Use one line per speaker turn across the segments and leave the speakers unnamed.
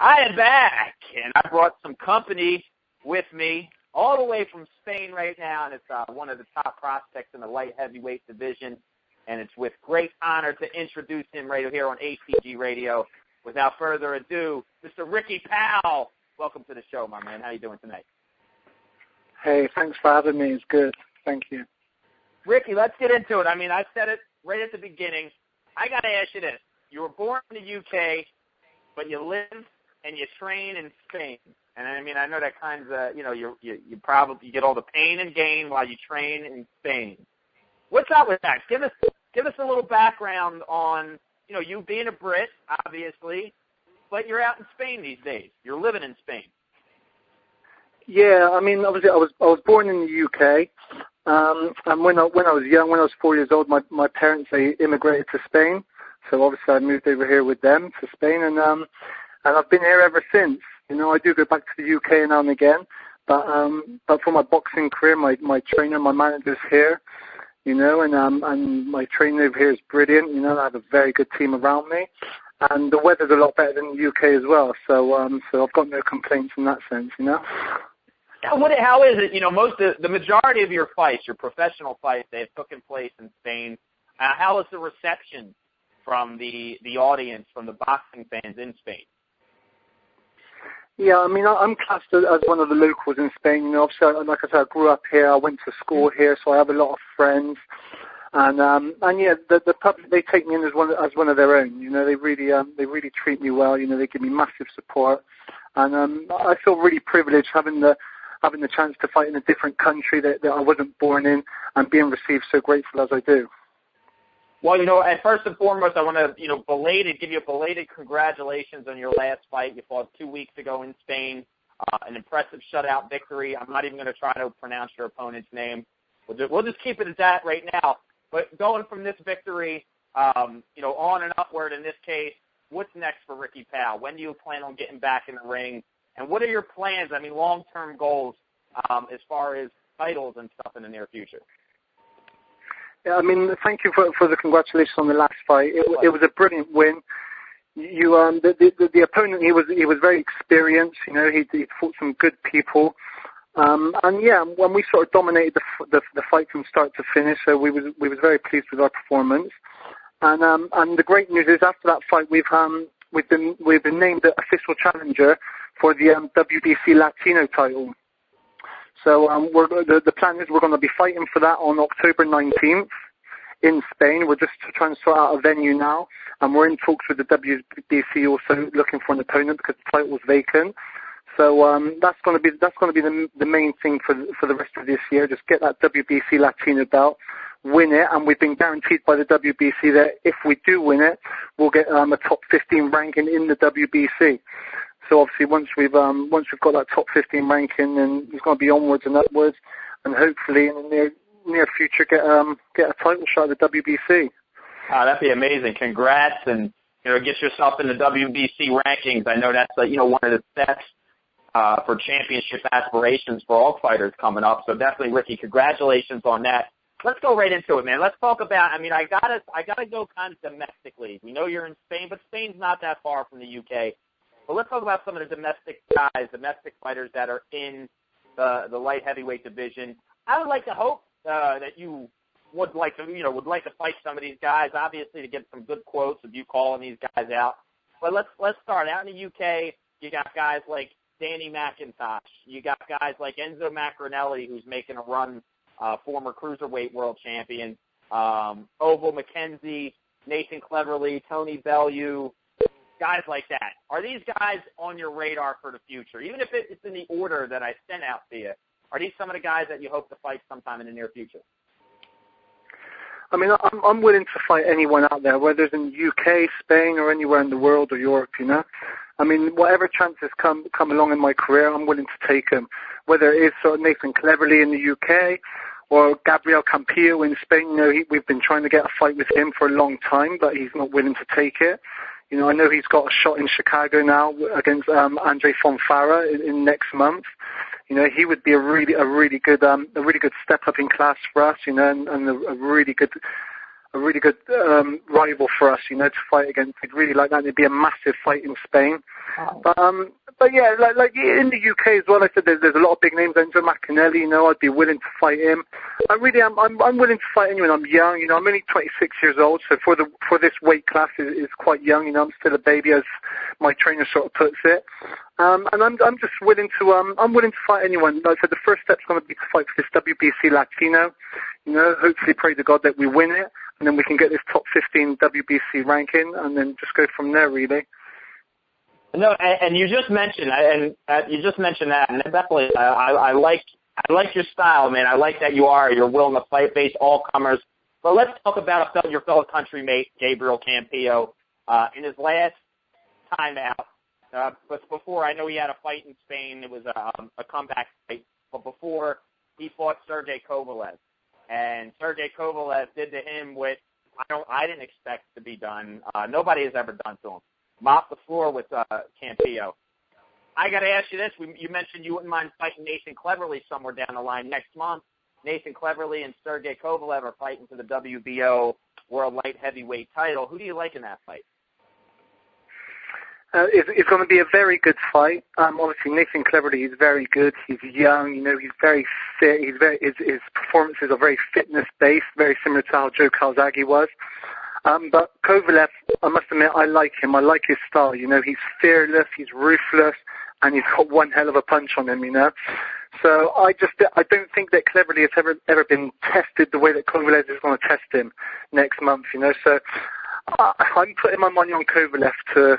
I am back, and I brought some company with me all the way from Spain right now, and it's one of the top prospects in the light heavyweight division, and it's with great honor to introduce him right here on ATG Radio. Without further ado, Mr. Ricky Pow. Welcome to the show, my man. How are you doing tonight?
Hey, thanks for having me. It's good. Thank you.
Ricky, let's get into it. I mean, I said it right at the beginning. I got to ask you this. You were born in the UK, but you live and you train in Spain. And I mean, I know that kind of, you probably get all the pain and gain while you train in Spain. What's up with that? Give us a little background on, you being a Brit, obviously, but you're out in Spain these days. You're living in Spain.
Yeah, I mean, obviously, I was born in the UK, and when I was young, when I was 4 years old, my parents, they immigrated to Spain. So obviously, I moved over here with them to Spain, and I've been here ever since. I do go back to the UK now and again, but for my boxing career, my trainer, my manager's here, and my training over here is brilliant. I have a very good team around me, and the weather's a lot better than the UK as well. So I've got no complaints in that sense.
How is it? The majority of your fights, your professional fights, they have taken place in Spain. How is the reception from the audience, from the boxing fans in Spain?
Yeah, I mean, I'm classed as one of the locals in Spain. Obviously, like I said, I grew up here. I went to school here, so I have a lot of friends. And yeah, the public, they take me in as one of their own. They really treat me well. They give me massive support, and I feel really privileged having the chance to fight in a different country that I wasn't born in, and being received so grateful as I do.
Well, and first and foremost, I want to, give you a belated congratulations on your last fight. You fought 2 weeks ago in Spain, an impressive shutout victory. I'm not even going to try to pronounce your opponent's name. We'll just keep it at that right now. But going from this victory, on and upward in this case, what's next for Ricky Pow? When do you plan on getting back in the ring? And what are your plans, long-term goals as far as titles and stuff in the near future?
Yeah, thank you for the congratulations on the last fight. It was a brilliant win. The opponent, he was very experienced. He fought some good people. And yeah, when we sort of dominated the fight from start to finish, so we was very pleased with our performance. And the great news is after that fight, we've been named the official challenger for the WBC Latino title. So the plan is we're going to be fighting for that on October 19th in Spain. We're just trying to sort out a venue now, and we're in talks with the WBC also looking for an opponent because the title was vacant. So that's going to be the main thing for the rest of this year. Just get that WBC Latino belt, win it, and we've been guaranteed by the WBC that if we do win it, we'll get a top 15 ranking in the WBC. So obviously, once we've got that top 15 ranking, then it's going to be onwards and upwards, and hopefully in the near future get a title shot at the WBC.
Oh, that'd be amazing! Congrats, and get yourself in the WBC rankings. I know that's one of the steps for championship aspirations for all fighters coming up. So definitely, Ricky, congratulations on that. Let's go right into it, man. Let's talk about. I gotta go kind of domestically. We know you're in Spain, but Spain's not that far from the UK. But let's talk about some of the domestic fighters that are in the light heavyweight division. I would like to hope that you would like to fight some of these guys, obviously to get some good quotes of you calling these guys out. But let's start out in the UK. You got guys like Danny McIntosh. You got guys like Enzo Macronelli, who's making a run, former cruiserweight world champion. Oval McKenzie, Nathan Cleverly, Tony Bellew. Guys like that. Are these guys on your radar for the future? Even if it's in the order that I sent out to you, are these some of the guys that you hope to fight sometime in the near future?
I'm willing to fight anyone out there, whether it's in the UK, Spain, or anywhere in the world or Europe, Whatever chances come along in my career, I'm willing to take them. Whether it is sort of Nathan Cleverly in the UK or Gabriel Campillo in Spain, we've been trying to get a fight with him for a long time, but he's not willing to take it. I know he's got a shot in Chicago now against Andre Fonfara in next month. He would be a really good step up in class for us. And a really good really good rival for us, to fight against. We'd really like that. It'd be a massive fight in Spain. Oh. But yeah, like in the UK as well, I said there's a lot of big names. Enzo Machinelli, I'd be willing to fight him. I really am. I'm willing to fight anyone. I'm young, I'm only 26 years old, so for this weight class is quite young. I'm still a baby, as my trainer sort of puts it. And I'm just willing to I'm willing to fight anyone. Like I said, the first step's going to be to fight for this WBC Latino. Hopefully pray to God that we win it, and then we can get this top 15 WBC ranking, and then just go from there, really.
No, and you just mentioned, that, and definitely, I like your style, man. I like that you're willing to fight, face all comers. But let's talk about your fellow countrymate, Gabriel Campillo, in his last time out. But before, I know he had a fight in Spain. It was a comeback fight. But before, he fought Sergey Kovalev, and Sergey Kovalev did to him what I didn't expect to be done. Nobody has ever done to him. Mop the floor with Campillo. I got to ask you this. You mentioned you wouldn't mind fighting Nathan Cleverly somewhere down the line next month. Nathan Cleverly and Sergey Kovalev are fighting for the WBO World Light Heavyweight title. Who do you like in that fight?
It's going to be a very good fight. Obviously, Nathan Cleverly is very good. He's young. He's very fit. His performances are very fitness-based, very similar to how Joe Calzaghe was. But Kovalev, I must admit, I like him. I like his style. He's fearless, he's ruthless, and he's got one hell of a punch on him. So I don't think that Cleverly has ever been tested the way that Kovalev is going to test him next month. So I'm putting my money on Kovalev to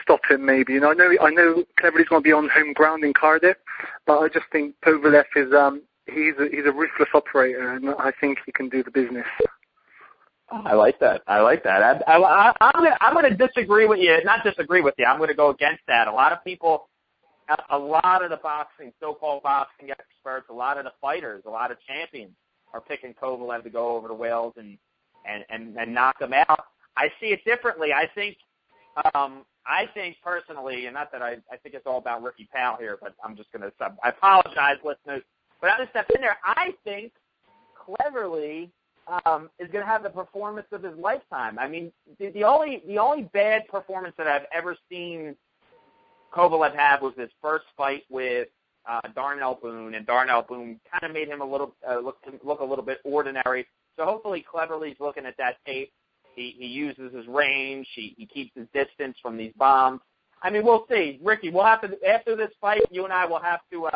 stop him. Maybe. I know Cleverly's going to be on home ground in Cardiff, but I just think Kovalev is he's a ruthless operator, and I think he can do the business.
I like that. I'm going to disagree with you. Not disagree with you. I'm going to go against that. A lot of people, a lot of the so-called boxing experts, a lot of the fighters, a lot of champions are picking Kovalev to go over to Wales and knock him out. I see it differently. I think personally, and not that I think it's all about Ricky Pow here, but I'm just going to I apologize, listeners, but I'm going to step in there. I think Cleverly is going to have the performance of his lifetime. I mean, the only bad performance that I've ever seen Kovalev have was his first fight with Darnell Boone, and Darnell Boone kind of made him look a little bit ordinary. So hopefully Cleverly's looking at that tape. He uses his range. He keeps his distance from these bombs. I mean, we'll see. Ricky, we'll have to, after this fight, you and I will have to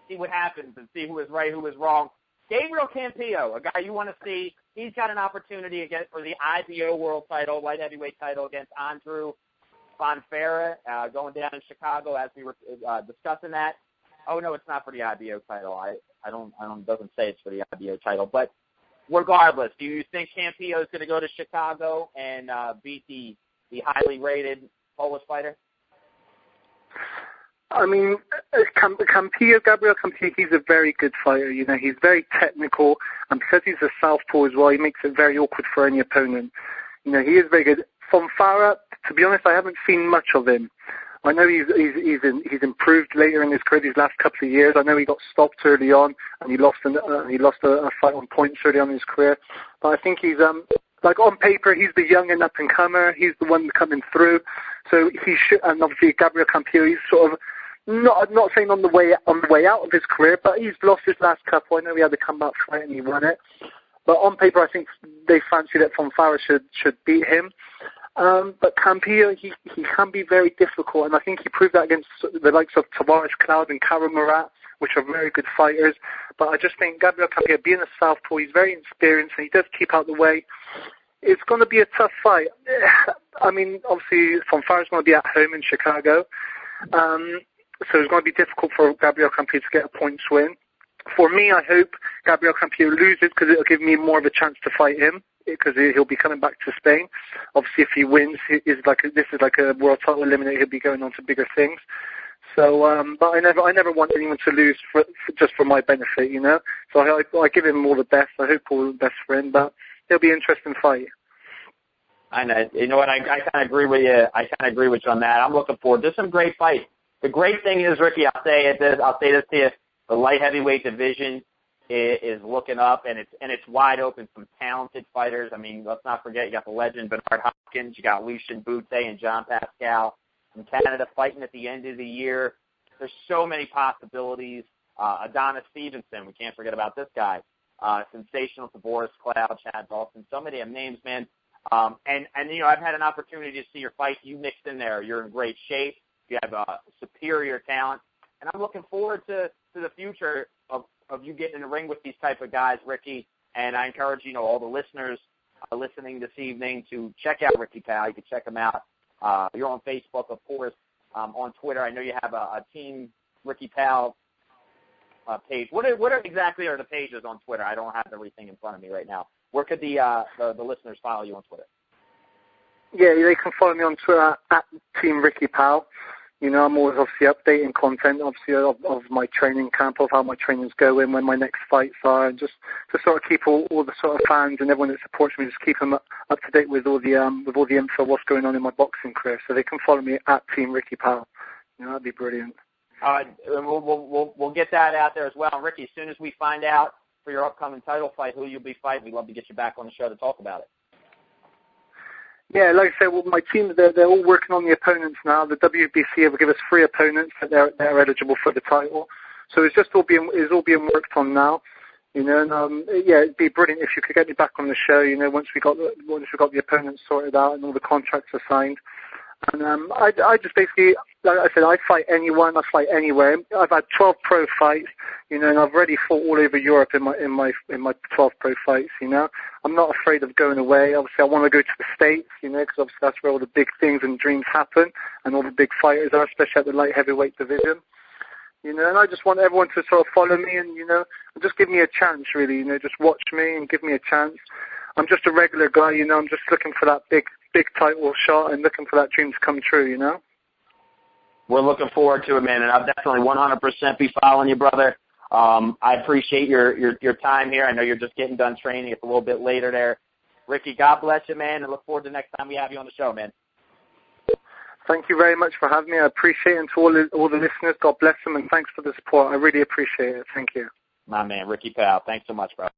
see what happens and see who is right, who is wrong. Gabriel Campillo, a guy you want to see, he's got an opportunity again for the IBO world title, light heavyweight title against Andrew Bonfera, going down in Chicago as we were discussing that. Oh no, it's not for the IBO title. Doesn't say it's for the IBO title. But regardless, do you think Campillo is going to go to Chicago and beat the highly rated Polish fighter?
I mean, Gabriel Campillo, he's a very good fighter. He's very technical, and because he's a southpaw as well, he makes it very awkward for any opponent. He is very good. Bonfera, to be honest, I haven't seen much of him. I know he's improved later in his career these last couple of years. I know he got stopped early on, and he lost a fight on points early on in his career. But I think he's like on paper, he's the young and up and comer. He's the one coming through. So he should, and obviously Gabriel Campillo, he's sort of not saying on the way out of his career, but he's lost his last couple. I know he had a comeback fight and he won it. But on paper, I think they fancy that Bonfera should beat him. But Campillo, he can be very difficult, and I think he proved that against the likes of Tavares Cloud and Karo Murat, which are very good fighters. But I just think Gabriel Campillo, being a southpaw, he's very experienced, and he does keep out the way. It's going to be a tough fight. I mean, obviously, Bonfera's going to be at home in Chicago, so it's going to be difficult for Gabriel Campillo to get a points win. For me, I hope Gabriel Campillo loses because it'll give me more of a chance to fight him, because he'll be coming back to Spain. Obviously, if he wins, this is like a world title eliminator. He'll be going on to bigger things. So, but I never want anyone to lose just for my benefit, So I give him all the best. I hope all the best for him, but it'll be an interesting fight.
I know. You know what? I kind of agree with you. I kind of agree with you on that. I'm looking forward to some great fights. The great thing is, Ricky, I'll say this to you: the light heavyweight division is looking up, and it's wide open. Some talented fighters. I mean, let's not forget, you got the legend Bernard Hopkins, you got Lucian Butte and John Pascal from Canada fighting at the end of the year. There's so many possibilities. Adonis Stevenson, we can't forget about this guy. Sensational to Boris Cloud, Chad Dawson, so many names, man. And I've had an opportunity to see your fight. You mixed in there. You're in great shape. You have superior talent. And I'm looking forward to the future of you getting in the ring with these type of guys, Ricky. And I encourage, all the listeners listening this evening to check out Ricky Pow. You can check him out. You're on Facebook, of course, on Twitter. I know you have a Team Ricky Pow page. What exactly are the pages on Twitter? I don't have everything in front of me right now. Where could the listeners follow you on Twitter?
Yeah, they can follow me on Twitter at Team Ricky Pow. I'm always obviously updating content, obviously, of my training camp, of how my training's going, when my next fights are, and just to sort of keep all the sort of fans and everyone that supports me, just keep them up to date with all the info, what's going on in my boxing career. So they can follow me at Team Ricky Pow. That'd be brilliant.
We'll get that out there as well. And Ricky, as soon as we find out for your upcoming title fight who you'll be fighting, we'd love to get you back on the show to talk about it.
Yeah, like I said, my team, they're all working on the opponents now. The WBC will give us 3 opponents that they're eligible for the title. So it's all being worked on now. And it'd be brilliant if you could get me back on the show. Once we got the opponents sorted out and all the contracts are signed. And I just basically, like I said, I fight anyone, I fight anywhere. I've had 12 pro fights, and I've already fought all over Europe in my 12 pro fights. I'm not afraid of going away. Obviously, I want to go to the States, because obviously that's where all the big things and dreams happen, and all the big fighters are, especially at the light heavyweight division. And I just want everyone to sort of follow me and just give me a chance, really. Just watch me and give me a chance. I'm just a regular guy, I'm just looking for that big title shot and looking for that dream to come true,
We're looking forward to it, man, and I'll definitely 100% be following you, brother. I appreciate your time here. I know you're just getting done training. It's a little bit later there. Ricky, God bless you, man, and look forward to the next time we have you on the show, man.
Thank you very much for having me. I appreciate it. And to all the listeners, God bless them, and thanks for the support. I really appreciate it. Thank you.
My man, Ricky Pow. Thanks so much, bro.